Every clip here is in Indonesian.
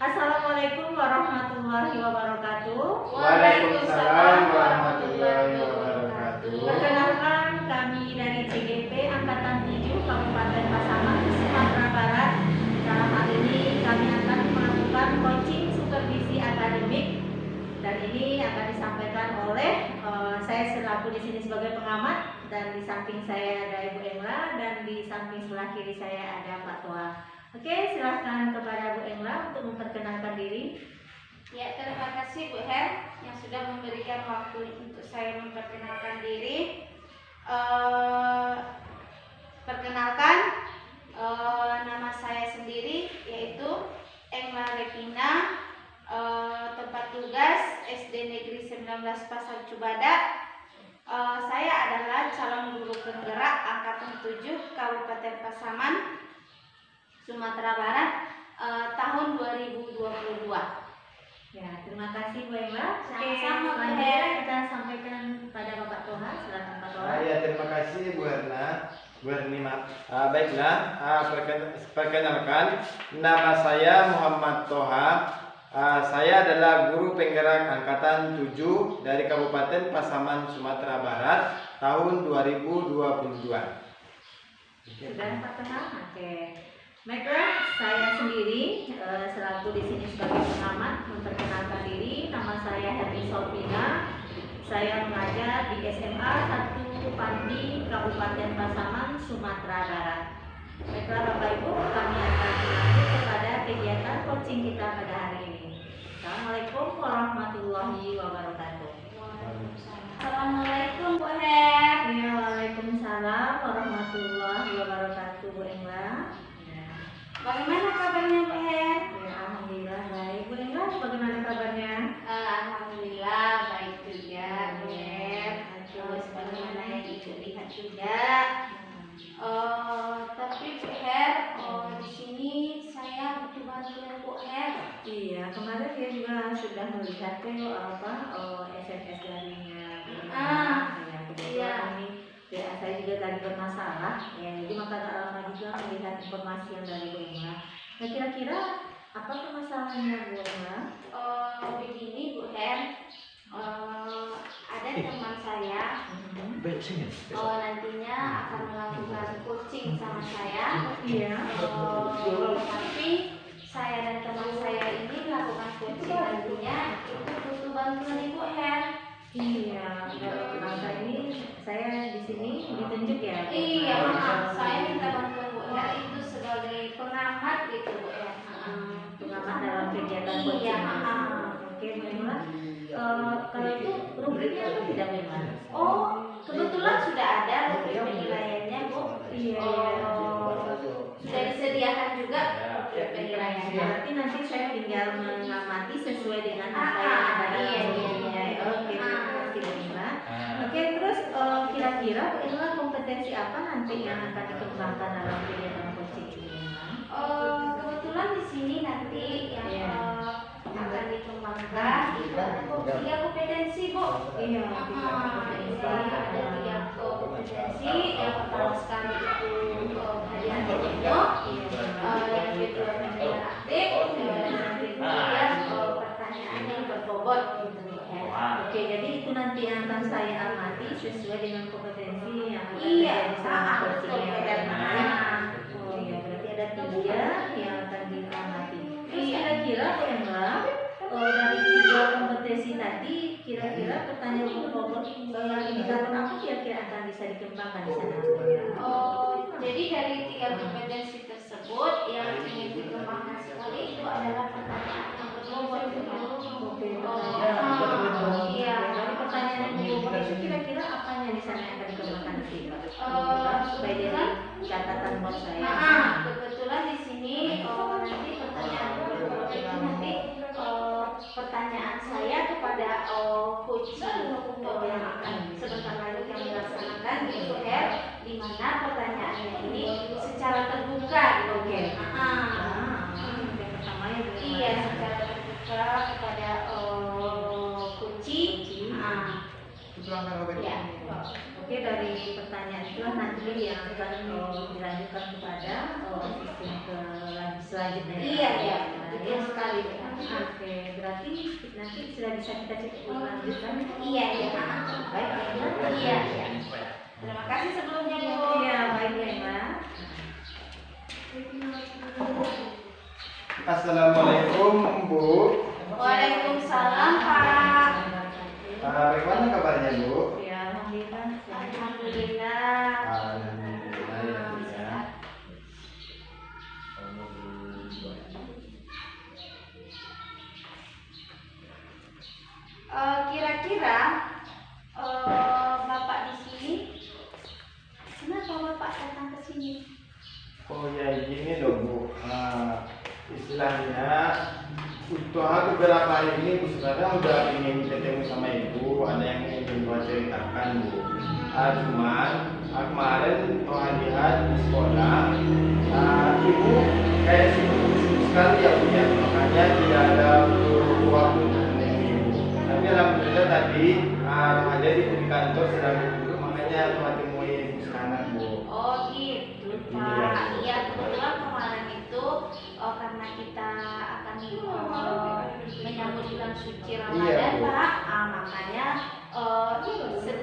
Assalamualaikum warahmatullahi wabarakatuh. Waalaikumsalam warahmatullahi wabarakatuh. Perkenalkan, kami dari CGP Angkatan 7 Kabupaten Pasaman, Sumatera Barat. Dalam hal ini kami akan melakukan coaching supervisi akademik dan ini akan disampaikan oleh saya selaku di sini sebagai pengamat, dan di samping saya ada Ibu Engla, dan di samping sebelah kiri saya ada Pak Toha. Oke, silahkan kepada Bu Engla untuk memperkenalkan diri. Ya, terima kasih Bu Her yang sudah memberikan waktu untuk saya memperkenalkan diri. Perkenalkan, nama saya sendiri yaitu Engla Revina, tempat tugas SD Negeri 19 Pasar Cubada. Saya adalah calon guru penggerak Angkatan 7 Kabupaten Pasaman, Sumatera Barat, tahun 2022. Ya, terima kasih Bu Engla. Sama-sama, Bu selanjutnya Her. kita sampaikan pada Bapak Toha. Silakan Pak Toha. Ya, terima kasih Bu Erna. Baiklah, perkenalkan, nama saya Muhammad Toha. Saya adalah guru penggerak Angkatan 7 dari Kabupaten Pasaman, Sumatera Barat, tahun 2022. Sudah Pak Toha? Oke. Baiklah, saya sendiri selaku di sini sebagai pengamat memperkenalkan diri. Nama saya Herni Solvina. Saya mengajar di SMA 1 Pandi, Kabupaten Pasaman, Sumatera Barat. Baiklah Bapak Ibu, kami akan lanjut kepada kegiatan coaching kita pada hari ini. Assalamualaikum warahmatullahi wabarakatuh. Assalamualaikum Bu Her. Ya, waalaikumsalam warahmatullahi wabarakatuh Bu Engla. Bagaimana kabarnya Bu Her? Ya, alhamdulillah baik. Bu Engla, bagaimana kabarnya? Alhamdulillah baik juga Bu Her. Terus bagaimana yang Ibu lihat juga? Tapi Bu Her, di sini saya butuh bantuan Bu Her. Iya, kemarin dia juga sudah melihat SMS darinya. Ya, kebetulan ini ya, saya juga tadi bermasalah. Ya, jadi maka tak lama juga melihat informasi yang dari Bu Engla. Nah, kira-kira apa permasalahannya Bu Engla? Begini Bu Her, ada teman saya nantinya akan melakukan coaching sama saya. Iya. Tapi saya dan teman saya ini melakukan coaching nantinya itu butuh bantuan Ibu Her. Iya, maka ini saya di sini ditunjuk ya. Iya, saya minta bantuan Bu Her itu sebagai pengamat gitu Bu Her. Pengamat dalam kegiatan Iya, coaching. Oke, Bu Engla. Kalau itu rubriknya apa tidak Bu Engla? Oh, kebetulan sudah ada rubrik penilaiannya Bu. Iya. Sudah disediakan juga rubrik penilaiannya. Berarti nanti saya tinggal mengamati sesuai dengan apa yang ada dalam Iya. rubriknya. Oke, terima kasih Bu Engla. Oke, terus kira-kira Bu Engla kompetensi apa nanti yang akan dikembangkan dalam kegiatan coaching ini Bu Engla? Kebetulan di sini nanti yang akan dikembangkan itu ada 3 kompetensi Bu. Iya, Ada 3 kompetensi. Yang pertama sekali itu hadiah penuh, yang kedua penilaian aktif, dan kemudian pertanyaan yang berbobot gitu ya. Oke, jadi itu nanti yang akan saya amati sesuai dengan kompetensi yang akan Iya, terjadi selama coaching yang betul. pertama. Oh iya, berarti ada 3 yang akan diamati. Terus kira-kira Bu Engla, dari 3 kompetensi tadi, kira-kira pertanyaan berbobot indikator apa kira-kira akan bisa dikembangkan di sana? Jadi dari 3 kompetensi tersebut yang ingin dikembangkan sekali itu adalah pertanyaan yang berbobot. Oke, Iya. dari pertanyaan yang berbobot itu kira-kira apanya di sana yang akan dikembangkan nanti, Pak? Supaya dari catatan buat saya. Kebetulan di sini nanti pertanyaan berbobot itu nanti pertanyaan saya kepada coaching yang akan sebentar lagi kami laksanakan di Bu Her, di mana pertanyaannya ini secara terbuka gitu. Oke. Yang pertama ya Bu Engla. Iya, secara terbuka kepada coaching. Ya. Oke, dari pertanyaan itulah nanti yang akan dilanjutkan kepada sistem selanjutnya. Iya, iya. betul sekali. Oke, berarti nanti sudah bisa kita lanjutkan. Iya, iya. Baik ya, Mbak. Iya, iya. Terima kasih sebelumnya, Bu. Iya, baik ya, Mbak. Assalamualaikum Bu. Waalaikumsalam, Pak. Bagaimana kabarnya Bu? Ya, alhamdulillah. Alhamdulillah. Alhamdulillah ya Bu ya. Kira-kira Bapak di sini, kenapa Bapak datang ke sini? Oh ya gini loh Bu, istilahnya untuk aku beberapa hari ini Bu sebenarnya udah ingin ketemu sama Ibu, ada yang ingin gua ceritakan Bu. Cuman kemarin Tuh lihat di sekolah, Ibu kayak sibuk sekali ya Bu ya, makanya tidak ada waktu untuk menemui Ibu. Tapi alhamdulillah tadi ada di kantor sedang duduk, makanya Tuh temui Ibu sekarang Bu. Oh gitu, Pak. Iya, kebetulan kemarin itu karena kita akan menyambut bulan suci Ramadan, Iya, Bu. Pak. Makanya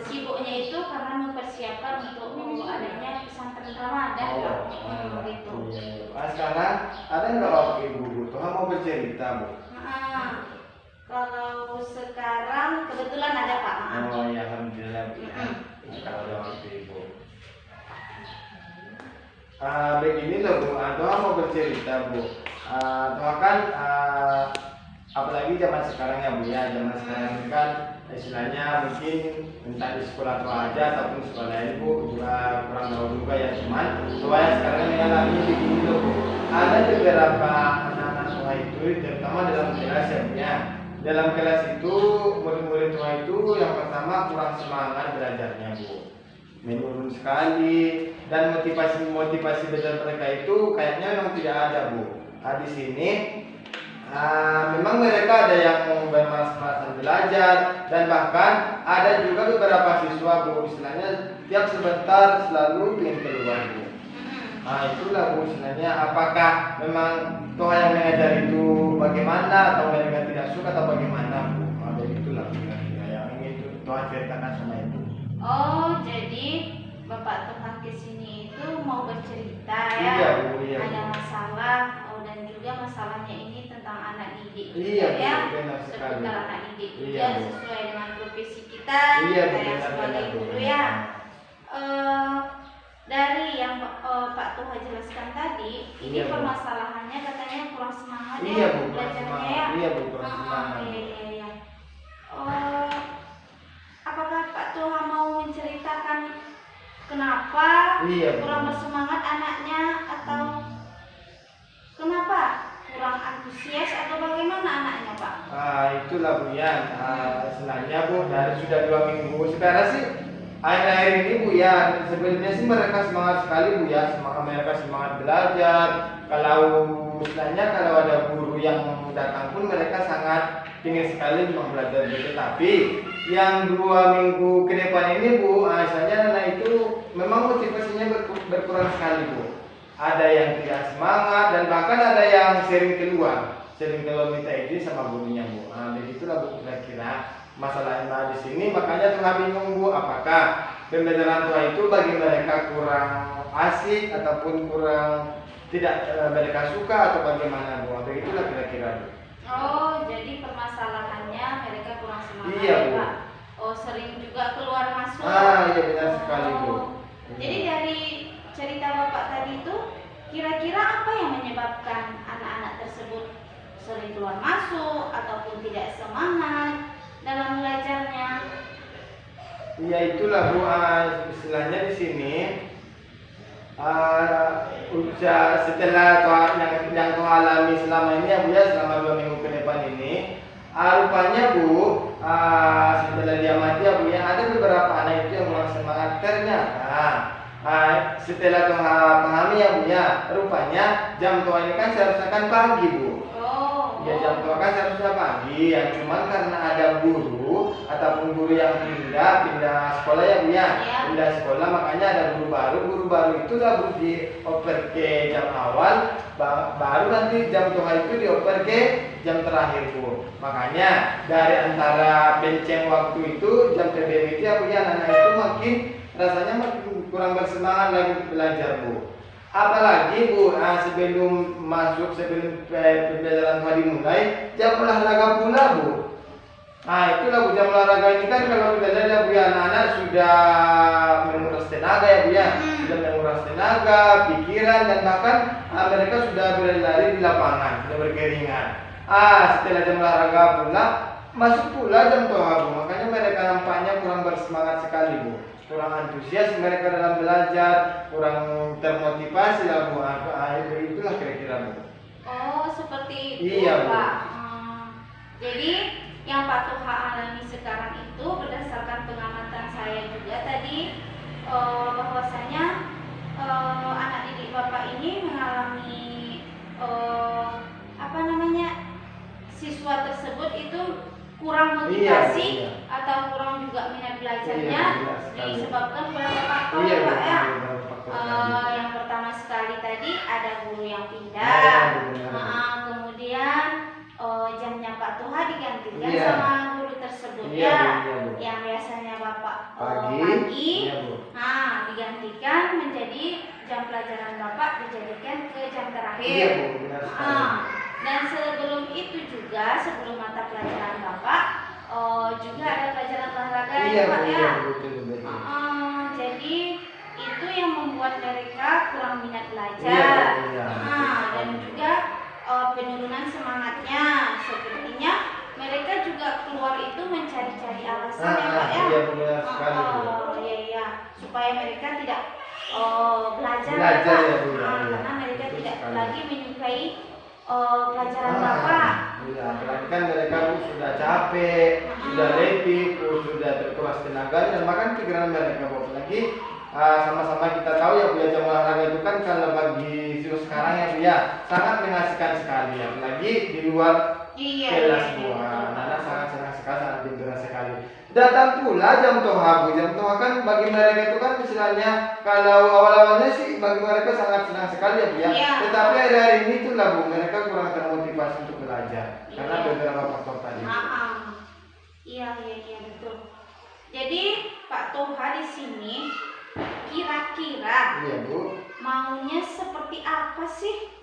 sibuknya itu karena mempersiapkan untuk adanya pesantren Ramadan, Pak. Gitu. Iya. Sekarang ada nggak waktu Ibu butuh mau bercerita Bu? Kalau sekarang kebetulan ada, Pak. Oh ya alhamdulillah Bu ya. Kalau ada waktu Ibu. Begini loh Bu, Doa mau bercerita Bu. Doa kan apalagi zaman sekarang ya Bu ya, zaman sekarang ini kan istilahnya mungkin entah di sekolah Doa aja ataupun sekolah lain Bu juga kurang tahu juga ya, cuman Doa yang sekarang mengalami begini loh Bu. Ada beberapa anak-anak Doa itu terutama dalam kelas ya Bu ya. Dalam kelas itu murid-murid Doa itu yang pertama kurang semangat belajarnya Bu, menurun sekali, dan motivasi belajar mereka itu kayaknya memang tidak ada Bu. Di sini memang mereka ada yang bermalas-malasan belajar, dan bahkan ada juga beberapa siswa Bu istilahnya tiap sebentar selalu ingin keluar Bu. Itulah Bu istilahnya, apakah memang Tuhan yang mengajar itu bagaimana atau mereka tidak suka atau bagaimana Bu? Begitulah kira-kira yang ingin Tuhan ceritakan sama Ibu. Oh, jadi Bapak Tuhan ke sini itu mau bercerita ya? Iya Bu, iya. Ada masalah, dan juga masalahnya ini tentang anak didik. Iya Bu, ya? benar sekali. Seputar anak didik Iya, juga Bu. sesuai dengan profesi kita, Iya Bu, kita yang benar sebagai Bu. guru ya. Dari yang Pak Tuhan jelaskan tadi, ini Iya, Bu. permasalahannya katanya kurang semangat Iya ya Bu, kurang belajarnya semangat. ya. Iya Bu, kurang semangat. Iya. Apakah Pak Tuhan mau menceritakan kenapa Iya Bu. kurang bersemangat anaknya, atau kenapa kurang antusias, atau bagaimana anaknya, Pak? Itulah Bu ya, istilahnya Bu dari sudah 2 minggu sekarang sih akhir-akhir ini Bu ya, sebenarnya sih mereka semangat sekali Bu ya, mereka semangat belajar. Kalau istilahnya kalau ada guru yang datang pun mereka sangat ingin sekali memang belajar gitu. Tapi yang 2 minggu ke depan ini Bu, istilahnya anak itu memang motivasinya berkurang sekali Bu. Ada yang tidak semangat dan bahkan ada yang sering keluar minta izin sama gurunya Bu. Begitulah Bu kira-kira masalahnya di sini. Makanya Tuhan bingung Bu, apakah pembelajaran Tuhan itu bagi mereka kurang asik ataupun kurang tidak mereka suka atau bagaimana Bu? Begitulah kira-kira Bu. Oh, jadi permasalahannya mereka kurang semangat. Iya, ya, Bu. Pak? Oh, sering juga keluar masuk. Iya benar sekali Bu. Jadi dari cerita Bapak tadi itu, kira-kira apa yang menyebabkan anak-anak tersebut sering keluar masuk ataupun tidak semangat dalam belajarnya? Iya itulah Bu, istilahnya di sini setelah yang Tuhan alami selama ini ya Bu ya, selama 2 minggu ke depan ini, rupanya Bu, setelah dia mati ya Bu ya, ada beberapa anak itu yang kurang semangat. Ternyata setelah Tuhan pahami ya Bu ya, rupanya jam Tuhan ini kan seharusnya kan pagi Bu. Oh. Ya jam tua kan seharusnya pagi ya, cuman karena ada guru ataupun guru yang pindah sekolah ya Bu ya, Iya. pindah sekolah makanya ada guru baru itu lah Bu dioper ke jam awal, baru nanti jam tua itu dioper ke jam terakhir Bu. Makanya dari antara benceng waktu itu jam TBM itu ya Bu ya, anak itu makin rasanya makin kurang bersemangat lagi belajar Bu. Apalagi Bu, sebelum pembelajaran hari dimulai, jam olahraga pula Bu. Nah itulah Bu, jam olahraga ini kan kalau kita lihat ya Bu ya, anak-anak sudah menguras tenaga ya Bu ya, sudah menguras tenaga, pikiran dan bahkan mereka sudah berlari di lapangan, sudah berkeringat. Setelah jam olahraga pula, masuk pula jam toha Bu, makanya mereka nampaknya kurang bersemangat sekali Bu. Kurang antusias mereka dalam belajar, kurang termotivasi lah Bu. Itulah kira-kira Bu. Oh, seperti itu Iya, Bu. Pak. Jadi yang Pak Tuha alami sekarang itu berdasarkan pengamatan saya juga tadi, bahwasanya anak didik Bapak ini mengalami siswa tersebut itu kurang motivasi Iya. atau kurang juga minat belajarnya, Iya, jelas sekali. disebabkan beberapa faktor Iya, ya Pak ya. betul, faktor tadi. Yang pertama sekali tadi ada guru yang pindah, Iya, benar. kemudian jamnya Pak Tuha digantikan Iya. sama guru tersebut Iya, ya, Bu, iya, Bu. yang biasanya Bapak Pagi, pagi, iya, Bu. digantikan menjadi jam pelajaran Bapak dijadikan ke jam terakhir. Iya Bu, benar sekali. Dan sebelum itu juga, sebelum mata pelajaran Bapak, juga ada pelajaran olahraga Iya ya Pak Bu, ya. iya, betul. Jadi itu yang membuat mereka kurang minat belajar. Iya, Bu, iya. Dan juga penurunan semangatnya. Sepertinya mereka juga keluar itu mencari-cari alasan ya Pak ya. Iya, benar sekali Bu. Iya, supaya mereka tidak belajar Belajar ya, Bu, ya. karena mereka Betul tidak sekali. lagi menyukai pelajaran Bapak. Iya, apalagi kan mereka Bu, sudah capek, sudah letih, Bu, sudah terkuras tenaga dan makan pikiran mereka Bu. Apalagi sama-sama kita tahu ya Bu ya, jam olahraga itu kan kalau bagi siswa sekarang ya Bu ya, sangat mengasihkan sekali ya. Apalagi di luar kelas Bu, anak-anak sangat senang sekali, sangat gembira sekali. Datang pula jam toha Bu. Jam toha kan bagi mereka itu kan istilahnya kalau awal-awalnya sih bagi mereka sangat senang sekali ya Bu ya. Iya. Tetapi hari ini tuh lah Bu, mereka kurang termotivasi untuk belajar karena Iya. beberapa faktor tadi. Iya betul. Jadi Pak Toha di sini kira-kira Iya Bu. maunya seperti apa sih?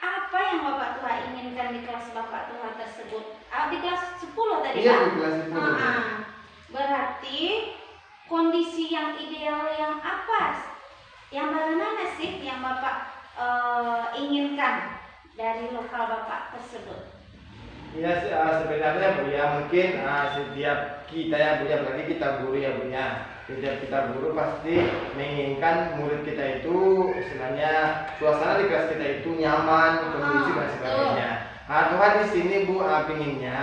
Apa yang Bapak Tuha inginkan di kelas Bapak Tuha tersebut? Di kelas 10 tadi Iya Pak? Bu, kelas 10 Bu. Berarti kondisi yang ideal yang apa? Yang bagaimana sih yang Bapak inginkan dari lokal Bapak tersebut? Iya sebenarnya Bu ya, mungkin setiap kita ya Bu ya, apalagi kita guru ya Bu ya. Setiap kita guru pasti menginginkan murid kita itu istilahnya suasana di kelas kita itu nyaman, kondusif dan sebagainya. Tuhan di sini Bu pinginnya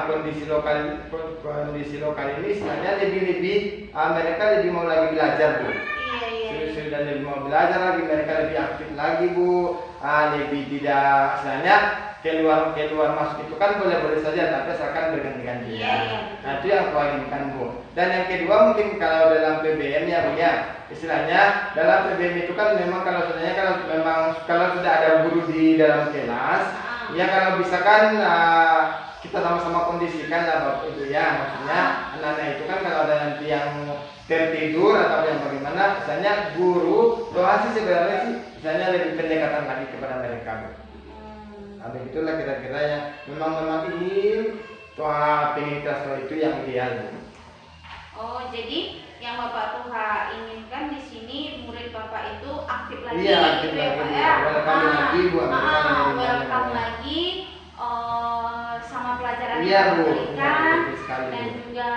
kondisi lokal ini istilahnya lebih mereka lebih mau lagi belajar Bu. Iya. Sudah lebih mau belajar lagi, mereka lebih aktif lagi Bu. Lebih tidak istilahnya keluar masuk itu kan boleh saja, tapi asalkan berganti-ganti Iya. Nah itu yang kau inginkan Bu. Dan yang kedua mungkin kalau dalam PBM ya Bu ya, istilahnya dalam PBM itu kan memang kalau sudah ada guru di dalam kelas, ya kalau bisa kan kita sama-sama kondisikan lah Bapak itu ya, maksudnya anak-anak itu kan kalau ada nanti yang tertidur atau yang bagaimana, misalnya guru doa sih sebenarnya sih misalnya lebih pendekatan lagi kepada mereka Bu. Begitulah kira-kira yang memang ingin pengen kelas itu yang ideal Bu. Jadi yang Bapak Tuha inginkan di sini murid Bapak itu aktif lagi, Iya, aktif gitu ya lagi, Pak Bu. ya. Welcome lagi, Bu. Welcome lagi sama pelajaran Iya, yang Bu. diberikan Betul sekali, dan Bu. juga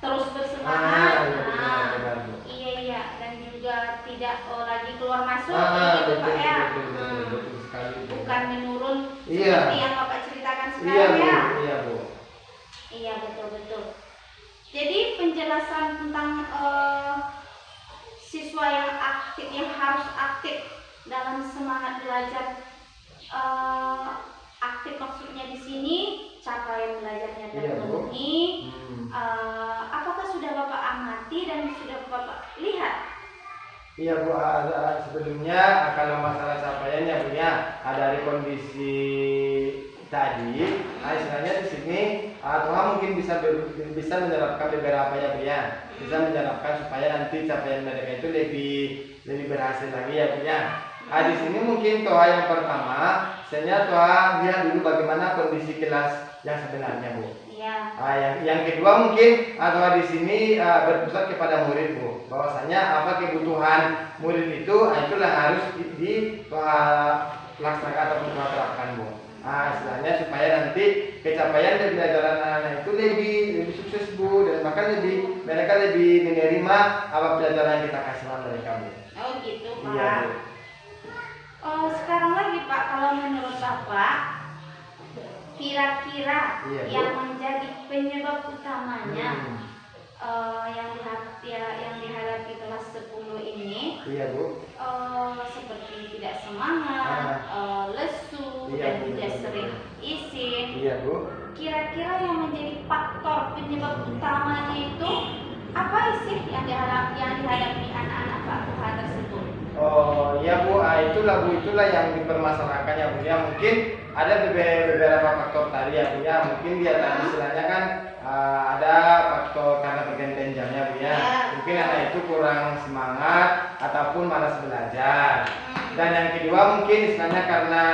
terus bersemangat. Benar, Bu. Iya, dan juga tidak lagi keluar masuk, Betul, gitu Pak ya. betul sekali, Bu. Bukan menurun Iya. seperti yang Bapak ceritakan Iya, sekarang Bu. ya. Iya, Bu. Iya, betul. Jadi penjelasan tentang siswa yang aktif, yang harus aktif dalam semangat belajar, aktif maksudnya di sini capaian belajarnya Iya, Bu. terpenuhi. Apakah sudah Bapak amati dan sudah Bapak lihat? Iya Bu, sebelumnya kalau masalah capaiannya Bu ya, dari kondisi tadi, istilahnya di sini Tuhan mungkin bisa menerapkan beberapa ya Bu ya, bisa menerapkan supaya nanti capaian mereka itu lebih berhasil lagi ya Bu ya. Di sini mungkin Tuhan yang pertama, sebenarnya Tuhan lihat dulu bagaimana kondisi kelas yang sebenarnya Bu. Iya. Yang kedua mungkin Tuhan di sini berpusat kepada murid Bu, bahwasanya apa kebutuhan murid itu itulah harus laksanakan atau Tuhan terapkan Bu. Istilahnya supaya nanti pencapaian dari pelajaran anak-anak itu lebih sukses Bu, dan bahkan mereka lebih menerima apa pelajaran yang kita kasih mereka Bu. Oh gitu Pak. Iya Bu. Sekarang lagi Pak, kalau menurut Bapak kira-kira Iya, Bu. yang menjadi penyebab utamanya Hmm. yang dihadapi kelas 10 ini Iya Bu. seperti tidak semangat, lesu, Iya, dan Bu, juga betul, sering izin. Iya Bu. Kira-kira yang menjadi faktor penyebab utamanya itu apa sih yang dihadapi anak-anak Pak Tuhan tersebut? Oh iya Bu, itulah yang dipermasalahkan ya Bu ya. Mungkin ada beberapa faktor tadi ya Bu ya. Mungkin dia tadi istilahnya kan ada faktor karena pergantian jamnya Bu ya. Mungkin anak itu kurang semangat ataupun malas belajar. Dan yang kedua mungkin istilahnya karena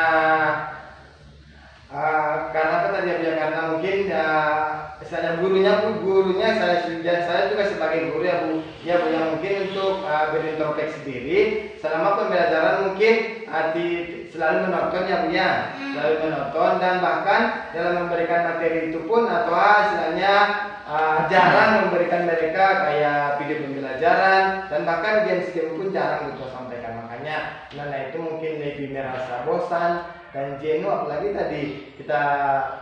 apa tadi ya Bu ya, karena mungkin istilahnya gurunya saya juga sebagai guru ya Bu yang mungkin untuk berintrospeksi diri selama pembelajaran mungkin selalu menonton ya Bu ya, selalu menonton, dan bahkan dalam memberikan materi itu pun atau istilahnya jarang memberikan mereka kayak video pembelajaran, dan bahkan game pun jarang untuk sampaikan. Makanya itu mungkin lebih merasa bosan dan jenuh, apalagi tadi kita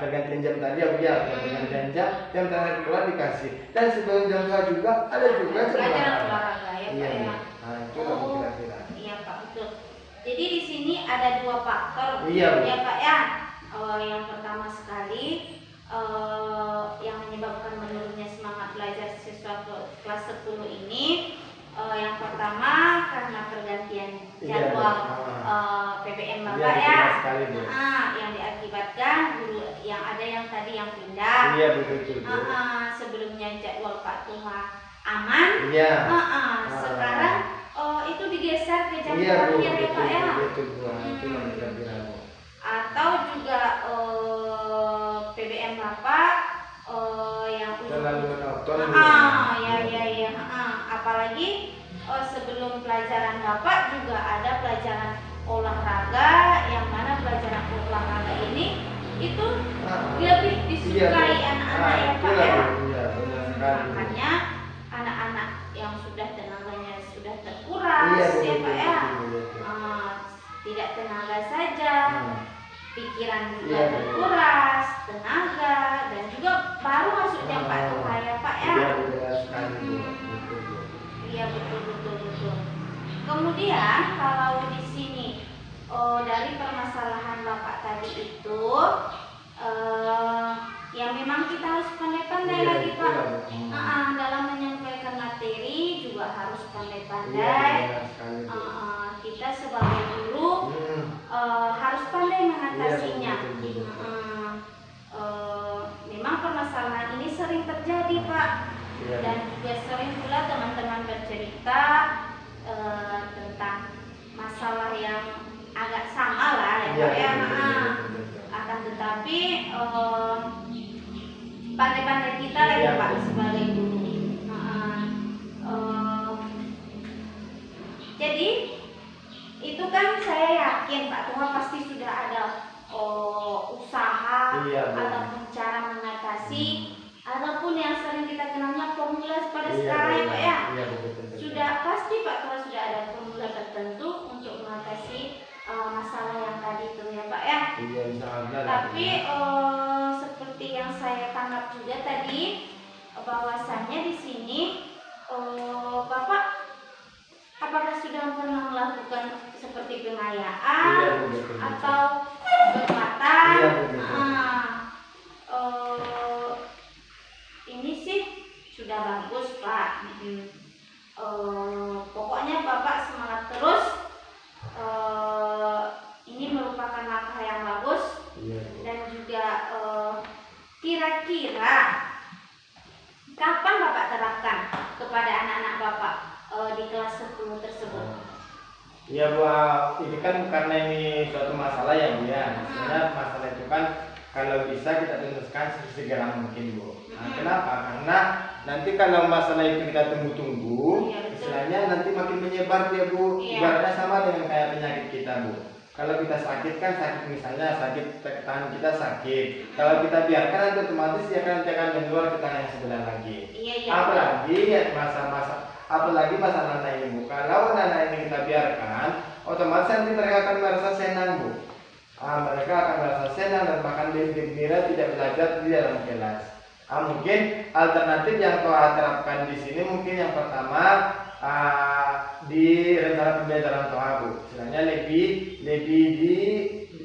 pergantian jam tadi ya Bu ya, pergantian jam terakhir keluar dikasih, dan sebelum jam 2 juga ada juga Pelajaran olahraga ya Pak iya Bu. ya. Nah itu lah Bu kira-kira. Iya Pak, betul. Jadi di sini ada dua faktor Iya, Bu. ya Pak ya. Yang pertama sekali yang menyebabkan menurunnya semangat belajar siswa kelas 10 ini, yang pertama karena pergantian jadwal PPM Bapak Iya, ya. betul sekali, Bu. Yang diakibatkan guru yang ada yang tadi yang pindah. Iya betul Bu. Sebelumnya jadwal Pak Tuhan aman. Iya. Sekarang itu digeser ke jam Iya Bu, terakhir ya Pak ya. betul Bu. Itu yang kira-kira Bu. Atau juga PBM Bapak yang Terlalu menonton. ya. Apalagi sebelum pelajaran Bapak juga ada pelajaran olahraga, yang mana pelajaran olahraga ini itu lebih disukai anak-anak ya Pak ya. Iya, benar sekali. Makanya anak-anak yang sudah tenaganya sudah terkuras ya Pak ya. Tidak tenaga saja, pikiran juga terkuras, tenaga, dan juga baru masuknya Pak Tuhan ya Pak ya. Iya benar sekali Bu. Iya betul. Kemudian kalau di sini dari permasalahan Bapak tadi itu ya memang kita harus pandai-pandai lagi Pak. Dalam menyampaikan materi juga harus pandai-pandai. Kita sebagai guru harus pandai mengatasinya. Memang permasalahan ini sering terjadi Pak, dan juga sering pula teman-teman bercerita tentang masalah yang agak sama lah ya Pak ya. Akan tetapi pandai-pandai kita lagi Pak sebagai guru. Jadi itu kan saya yakin Pak Tuhan pasti sudah ada usaha ataupun cara mengatasi, ataupun yang sering kita kenalnya formula pada sekarang ya Pak ya. Sudah pasti Pak Tuhan sudah ada formula tertentu untuk mengatasi masalah yang tadi itu ya Pak ya. Tapi seperti yang saya tangkap juga tadi, bahwasannya di sini Bapak apakah sudah pernah melakukan seperti pengayaan atau berkata kira-kira kapan Bapak terapkan kepada anak-anak Bapak di kelas 10 tersebut? Ya Bu, ini kan karena ini suatu masalah ya Bu ya. Sebenarnya masalah itu kan kalau bisa kita tuntaskan segera mungkin Bu. Nah, kenapa? Karena nanti kalau masalah itu kita tunggu-tunggu, Iya, betul. istilahnya nanti makin menyebar ya Bu. Iya. Ibaratnya sama dengan kayak penyakit kita Bu. Kalau kita sakit kan sakit, misalnya sakit tangan kita sakit. Kalau kita biarkan nanti otomatis dia akan mengeluar ke tangan yang sebelah lagi. Iya, iya. Apalagi ya apalagi masa anak ini Bu. Kalau anak ini kita biarkan, otomatis nanti mereka akan merasa senang Bu. Mereka akan merasa senang dan bahkan gembira tidak belajar di dalam kelas. Mungkin alternatif yang Toha terapkan di sini mungkin yang pertama di rencana pembelajaran Toha Bu. Istilahnya lebih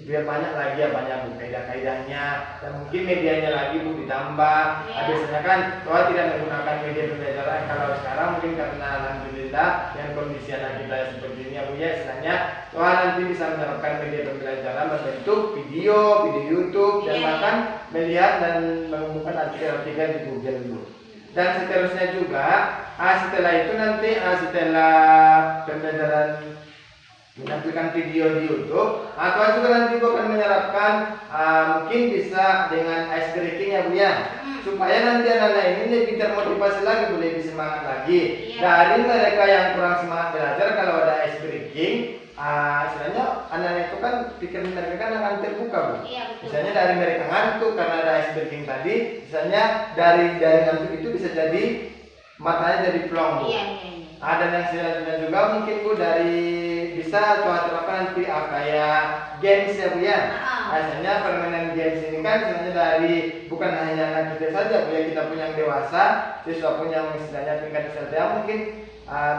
biar banyak lagi ya banyak Bu kaidah-kaidahnya dan mungkin medianya lagi Bu ditambah. Biasanya kan Toha tidak menggunakan media pembelajaran kalau sekarang mungkin karena alhamdulillah yang kondisi anak kita seperti ini ya Bu ya, istilahnya Toha nanti bisa menerapkan media pembelajaran berbentuk video YouTube dan bahkan melihat dan menemukan artikel-artikel di Google Bu. Dan seterusnya juga setelah itu nanti setelah pembelajaran menampilkan video di YouTube atau juga nanti Bu akan menyerapkan mungkin bisa dengan ice breaking ya Bu ya, supaya nanti anak-anak ini lebih termotivasi lagi Bu, lebih semangat lagi. Dari mereka yang kurang semangat belajar, kalau ada ice breaking istilahnya anak-anak itu kan pikiran mereka kan akan terbuka Bu. Misalnya dari mereka ngantuk karena ada ice breaking tadi, misalnya dari ngantuk itu bisa jadi matanya jadi plong Bu. Ada yang selanjutnya juga mungkin Bu dari bisa terapkan nanti kayak games ya Bu ya. Misalnya permainan games ini kan sebenarnya dari bukan hanya anak kita saja Bu ya, kita punya yang dewasa, siswa pun yang istilahnya tingkat SLTA mungkin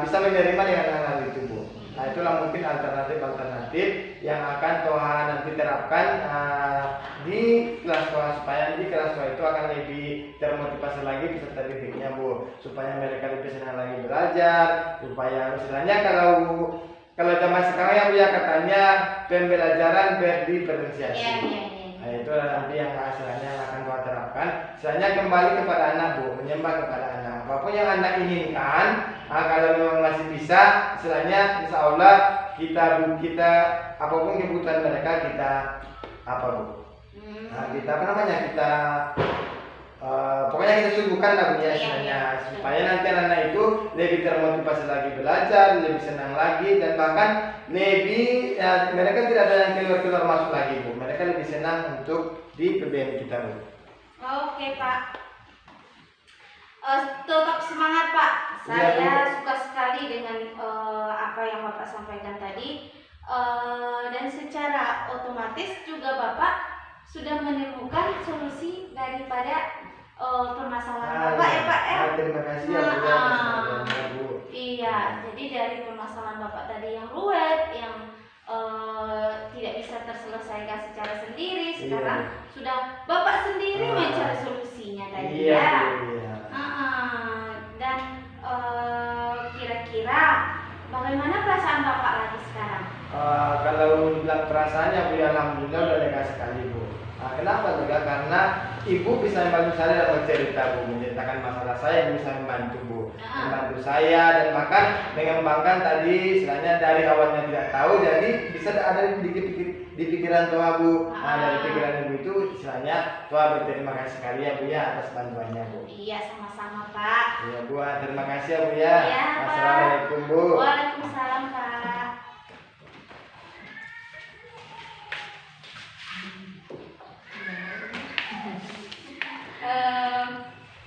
bisa menerima dengan hal itu Bu. Nah itulah mungkin alternatif yang akan Toha nanti terapkan di kelas Toha, supaya di kelas Toha itu akan lebih termotivasi lagi peserta didiknya Bu, supaya mereka lebih senang lagi belajar, supaya istilahnya kalau zaman sekarang ya Bu ya katanya pembelajaran berdiferensiasi. Nah itulah nanti yang istilahnya akan Toha terapkan, istilahnya kembali kepada anak Bu, menyembah kepada anak. Apapun yang anak inginkan, kalau memang masih bisa, istilahnya insya Allah kita apapun kebutuhan mereka kita Bu? Kita pokoknya kita sungguhkan lah Bu ya istilahnya, supaya nanti anak-anak itu lebih termotivasi lagi belajar, lebih senang lagi dan bahkan lebih mereka tidak ada yang keluar masuk lagi Bu. Mereka lebih senang untuk di PBM kita Bu. Oke Pak. Tetap semangat Pak. Saya suka sekali dengan apa yang Bapak sampaikan tadi. Dan secara otomatis juga Bapak sudah menemukan solusi daripada permasalahan Bapak ya Pak ya. Terima kasih ya Bu. Iya, jadi dari permasalahan Bapak tadi yang ruwet, yang tidak bisa terselesaikan secara sendiri, sekarang sudah Bapak sendiri mencari solusinya tadi ya. Dan kira-kira bagaimana perasaan Bapak lagi sekarang? Kalau bilang perasaannya Bu, alhamdulillah udah lega sekali Bu. Kenapa juga? Karena Ibu bisa membantu saya dalam cerita Bu, menceritakan masalah saya, bisa membantu Bu, membantu saya dan bahkan mengembangkan tadi, istilahnya dari awalnya tidak tahu, jadi bisa ada di pikiran Toha Bu. Dari pikiran Ibu itu, istilahnya Toha berterima kasih sekali ya Bu ya atas bantuannya Bu. Iya, sama-sama Pak. Iya Bu, terima kasih ya Bu ya. Iya, Assalamualaikum Bu. Waalaikumsalam Pak.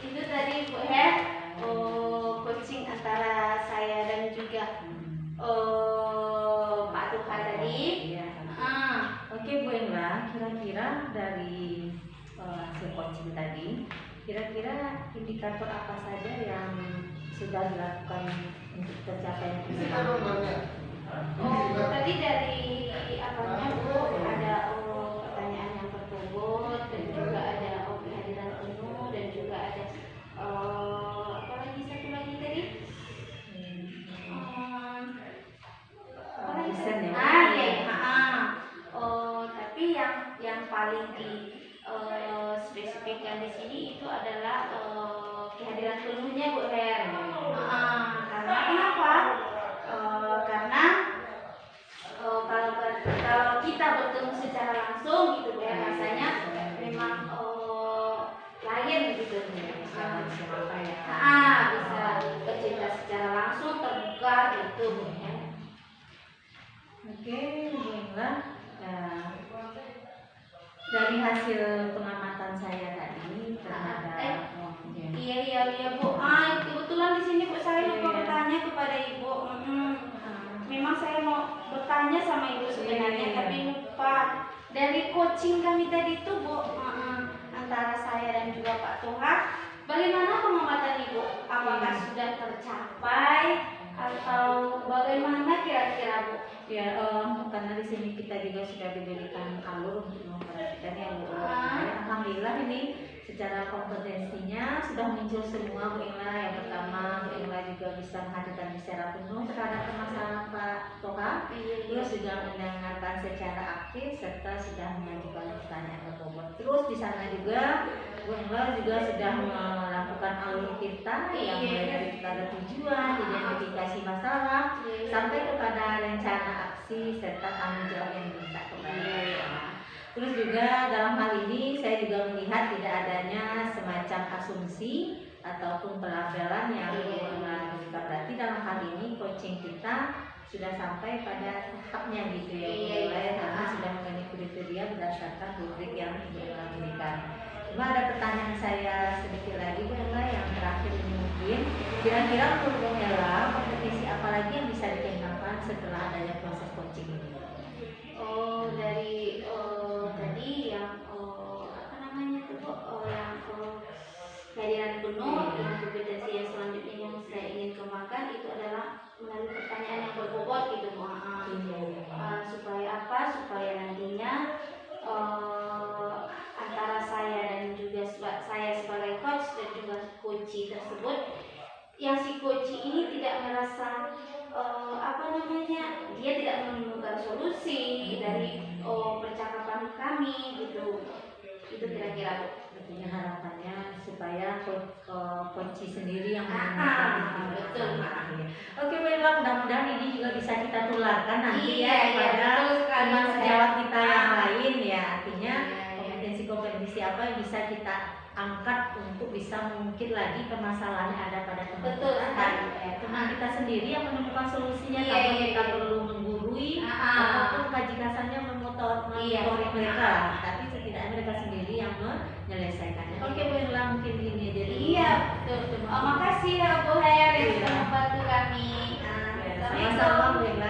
Itu tadi Bu Her, coaching antara saya dan juga Pak Tuha tadi. Oke Bu Endra, kira-kira dari hasil coaching tadi, kira-kira indikator apa saja yang sudah dilakukan untuk tercapai Tadi dari apanya Bu, ada pertanyaan yang terbobot dan juga ada kehadiran penuh dan juga ada apa lagi satu lagi tadi? Apa lagi? Desain ya? Iya. Tapi yang paling spesifikkan di sini itu adalah kehadiran penuhnya Bu Her. Karena kenapa? Karena kalau kita bertemu secara langsung gitu Bu Her, rasanya memang lain gitu. Bisa apa ya? Bisa bercerita secara langsung, terbuka gitu Bu Her. Oke, Bu Engla. Dari hasil pengamatan saya tadi terhadap Iya Bu. Kebetulan di sini Bu saya lupa bertanya kepada Ibu. Memang saya mau bertanya sama Ibu sebenarnya, tapi lupa. Dari coaching kami tadi itu Bu, antara saya dan juga Pak Toha, bagaimana pengamatan Ibu? Apakah sudah tercapai atau bagaimana kira-kira Bu? ya, karena di sini kita juga sudah diberikan alur untuk memperhatikan ya Bu. Alhamdulillah ini secara kompetensinya sudah muncul semua Bu Engla. Yang pertama Bu Engla juga bisa menghadirkan secara penuh terhadap permasalahan Pak Toha, terus juga mendengarkan secara aktif serta sudah mengajukan pertanyaan ke bobot. Terus di sana juga Bu Engla juga sudah melakukan alur kita yang mulai dari kita ada tujuan, identifikasi masalah, sampai kepada rencana aksi serta tanggung jawab yang diminta kepada. Terus juga dalam hal ini saya juga melihat tidak adanya semacam asumsi ataupun pelabelan yang dilakukan. Berarti dalam hal ini coaching kita sudah sampai pada tahapnya gitu ya Bu Engla, karena sudah memenuhi kriteria berdasarkan rubrik yang diberikan. Cuma ada pertanyaan saya sedikit lagi Bu Engla yang terakhir ini mungkin, kira-kira menurut Bu Engla kompetisi apa lagi yang bisa dikembangkan setelah adanya proses coaching ini? Dari tadi yang apa namanya itu Bu, yang kehadiran penuh, yang kompetensi yang selanjutnya yang saya ingin kembangkan itu adalah melalui pertanyaan yang berbobot gitu Bu. Supaya apa? Supaya nantinya antara saya dan juga saya sebagai coach dan juga coachee tersebut, yang si coachee ini tidak merasa apa namanya, dia tidak menemukan solusi dari percakapan kami gitu. Itu kira-kira Bu. Artinya harapannya supaya coachee sendiri yang betul. Oke Bu Engla, mudah-mudahan ini juga bisa kita tularkan nanti Iya, kepada betul sekali. teman sejawat kita yang lain ya. Artinya kompetensi-kompetensi apa yang bisa kita angkat untuk bisa mengungkit lagi permasalahan yang ada pada teman Betul kita. sekali. Teman kita sendiri yang menemukan solusinya, Iya, tanpa iya, kita iya. perlu menggurui ataupun kaji-kasannya memotori mereka, tapi setidaknya mereka sendiri yang menyelesaikannya. Oke Bu Engla, mungkin ini aja dulu. Iya, betul. Makasih ya Bu Her yang Iya. sudah membantu kami. Sama-sama Bu Assalamualaikum. Engla.